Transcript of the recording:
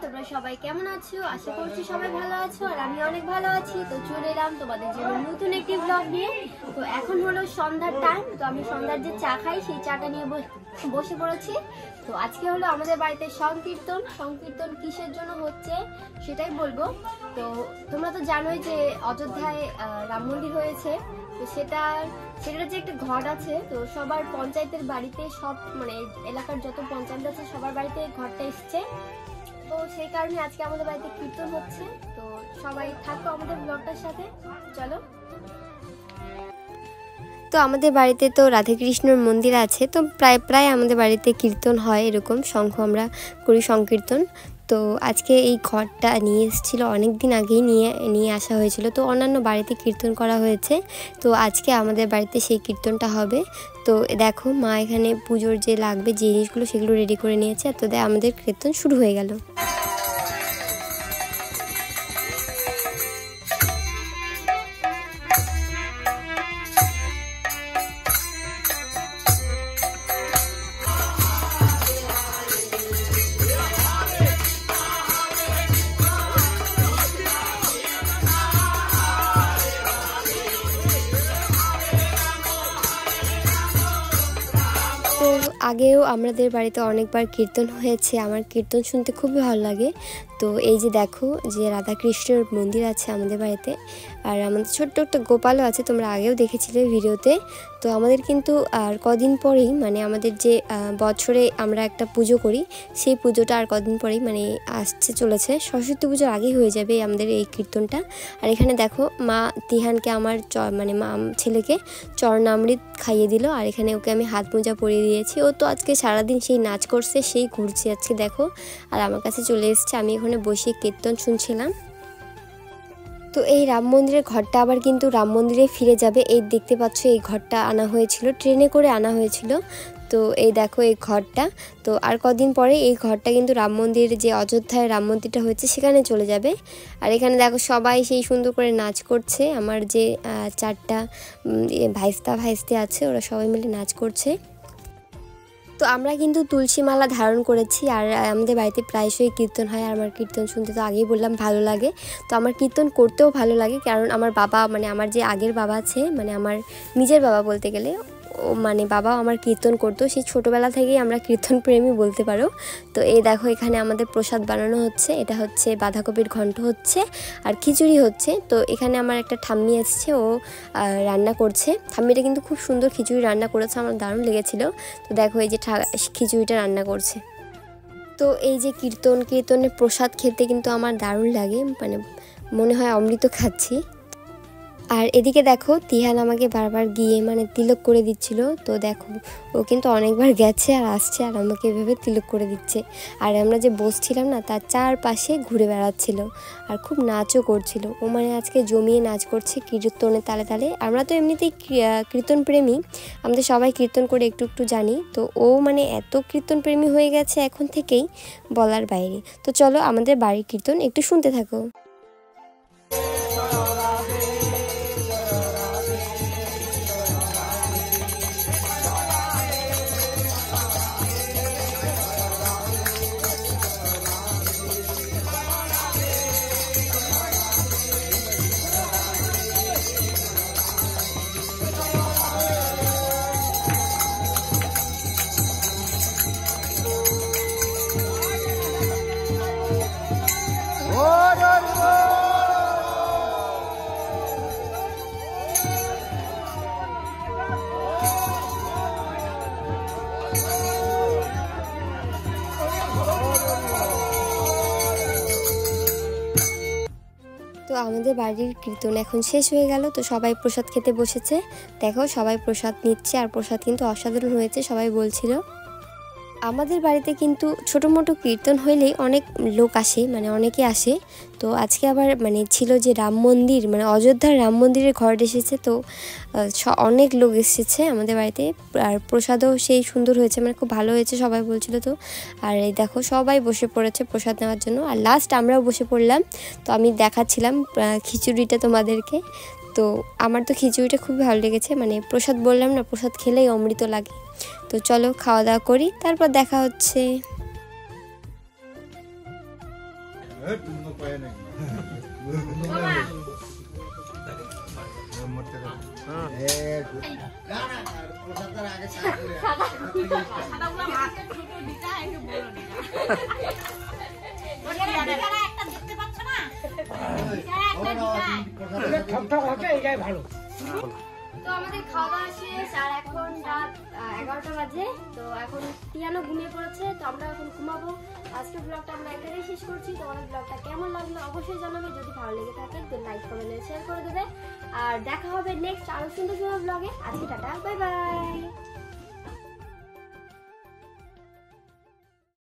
তোমরা সবাই কেমন আছো? আশা করছি সবাই ভালো আছো আর আমি অনেক ভালো আছি। তো চলে এলাম তোমাদের জন্য নতুন একটি ব্লগ নিয়ে। তো এখন হলো সন্ধ্যার টাইম, তো আমি সন্ধ্যার যে চা খাই সেই চাটা নিয়ে বসে পড়েছি। তো আজকে হলো আমাদের বাড়িতে সংকীর্তন। সংকীর্তন কিসের জন্য হচ্ছে সেটাই বলবো। তো তোমরা তো জানোই যে অযোধ্যায় রাম মন্দির হয়েছে। তো সেটার যে একটা ঘট আছে, তো সবার পঞ্চায়েতের বাড়িতে সব মানে এলাকার যত পঞ্চায়েত আছে সবার বাড়িতে ঘরটা এসছে। তো সেই কারণে আজকে আমাদের বাড়িতে কীর্তন হচ্ছে। তো সবাই থাকো আমাদের ব্লগটার সাথে, চলো। তো আমাদের বাড়িতে তো রাধাকৃষ্ণর মন্দির আছে, তো প্রায় আমাদের বাড়িতে কীর্তন হয়, এরকম শঙ্খ আমরা করি সংকীর্তন। তো আজকে এই ঘরটা নিয়ে এসেছিল, অনেক দিন আগেই নিয়ে আসা হয়েছিল। তো অন্যান্য বাড়িতে কীর্তন করা হয়েছে, তো আজকে আমাদের বাড়িতে সেই কীর্তনটা হবে। তো দেখো মা এখানে পুজোর যে লাগবে যে জিনিসগুলো সেগুলো রেডি করে নিয়েছে। তো আমাদের কীর্তন শুরু হয়ে গেল। তো আগেও আমাদের বাড়িতে অনেকবার কীর্তন হয়েছে, আমার কীর্তন শুনতে খুবই ভালো লাগে। তো এই যে দেখো যে রাধাকৃষ্ণের মন্দির আছে আমাদের বাড়িতে, আর আমাদের ছোট্ট একটা গোপালও আছে, তোমরা আগেও দেখেছিলে ভিডিওতে। তো আমাদের কিন্তু আর কদিন পরেই মানে আমাদের যে বছরে আমরা একটা পুজো করি, সেই পুজোটা আর কদিন পরেই মানে আসছে চলেছে, সরস্বতী পুজোর আগেই হয়ে যাবে আমাদের এই কীর্তনটা। আর এখানে দেখো মা তিহানকে আমার মানে মা ছেলেকে চরণামৃত খাইয়ে দিল, আর এখানে ওকে আমি হাত মোজা পরিয়ে দিয়েছি। ও তো আজকে সারাদিন সেই নাচ করছে, সেই ঘুরছে আজকে দেখো, আর আমার কাছে চলে এসছে। আমি এখানে বসে কীর্তন শুনছিলাম। তো এই রাম মন্দিরের ঘরটা আবার কিন্তু রাম মন্দিরে ফিরে যাবে। এই দেখতে পাচ্ছ এই ঘরটা আনা হয়েছিল, ট্রেনে করে আনা হয়েছিল। তো এই দেখো এই ঘরটা, তো আর কদিন পরে এই ঘরটা কিন্তু রাম মন্দির যে অযোধ্যায় রাম মন্দিরটা হয়েছে সেখানে চলে যাবে। আর এখানে দেখো সবাই সেই সুন্দর করে নাচ করছে, আমার যে 4টা ভাইস্তি আছে ওরা সবাই মিলে নাচ করছে। তো আমরা কিন্তু তুলসী মালা ধারণ করেছি, আর আমাদের বাড়িতে প্রায়শই কীর্তন হয়, আর আমার কীর্তন শুনতে তো আগেই বললাম ভালো লাগে। তো আমার কীর্তন করতেও ভালো লাগে, কারণ আমার বাবা মানে আমার যে আগের বাবা আছে, মানে আমার নিজের বাবা বলতে গেলে, ও মানে বাবাও আমার কীর্তন করতো, সেই ছোটোবেলা থেকেই আমরা কীর্তন প্রেমী বলতে পারো। তো এই দেখো এখানে আমাদের প্রসাদ বানানো হচ্ছে, এটা হচ্ছে বাঁধাকপির ঘন্ট হচ্ছে আর খিচুড়ি হচ্ছে। তো এখানে আমার একটা ঠাম্মি এসছে, ও রান্না করছে। ঠাম্মিটা কিন্তু খুব সুন্দর খিচুড়ি রান্না করেছে, আমার দারুণ লেগেছিল। তো দেখো এই যে খিচুড়িটা রান্না করছে। তো এই যে কীর্তনের প্রসাদ খেতে কিন্তু আমার দারুণ লাগে, মানে মনে হয় অমৃত খাচ্ছি। আর এদিকে দেখো তিহান আমাকে বারবার গিয়ে মানে তিলক করে দিচ্ছিল। তো দেখো ও কিন্তু অনেকবার গেছে আর আসছে, আর আমাকে এভাবে তিলক করে দিচ্ছে। আর আমরা যে বসছিলাম না তার চারপাশে ঘুরে বেড়াচ্ছিল, আর খুব নাচও করছিল। ও মানে আজকে জমিয়ে নাচ করছে কীর্তনের তালে তালে। আমরা তো এমনিতেই কীর্তন প্রেমী, আমাদের সবাই কীর্তন করে একটু একটু জানি। তো ও মানে এত কীর্তন প্রেমী হয়ে গেছে এখন থেকেই, বলার বাইরে। তো চলো আমাদের বাড়ির কীর্তন একটু শুনতে থাকো। তো আমাদের বাড়ির কীর্তন এখন শেষ হয়ে গেল, তো সবাই প্রসাদ খেতে বসেছে। দেখো সবাই প্রসাদ নিচ্ছে, আর প্রসাদ কিন্তু অসাধারণ হয়েছে সবাই বলছিল। আমাদের বাড়িতে কিন্তু ছোটো মোটো কীর্তন হইলেই অনেক লোক আসে, মানে অনেকে আসে। তো আজকে আবার মানে ছিল যে রাম মন্দির মানে অযোধ্যার রাম মন্দিরের ঘর এসেছে, তো অনেক লোক এসেছে আমাদের বাড়িতে। আর প্রসাদও সেই সুন্দর হয়েছে, মানে খুব ভালো হয়েছে সবাই বলছিল। তো আর এই দেখো সবাই বসে পড়েছে প্রসাদ নেওয়ার জন্য, আর লাস্ট আমরাও বসে পড়লাম। তো আমি দেখাচ্ছিলাম খিচুড়িটা তোমাদেরকে। তো আমার তো খিচুড়িটা খুবই ভালো লেগেছে, মানে প্রসাদ বললাম না, প্রসাদ খেলেই অমৃত লাগে। তো চলো খাওয়া দাওয়া করি, তারপর দেখা হচ্ছে। তো আমাদের খাওয়া দাওয়া শেষ আর এখন রাত 11টা বাজে। তো এখন টিয়ানো ঘুমিয়ে পড়েছে, তো আমরা এখন ঘুমাবো। আজকের ব্লগটা আমরা এখানেই শেষ করছি। তোমাদের ব্লগটা কেমন লাগলো অবশ্যই জানাবে। যদি ভালো লেগে থাকে তো লাইক কমেন্ট শেয়ার করে দেবে। আর দেখা হবে নেক্সট আরো সুন্দর সুন্দর ব্লগে। আজকে টাটা, বাই বাই।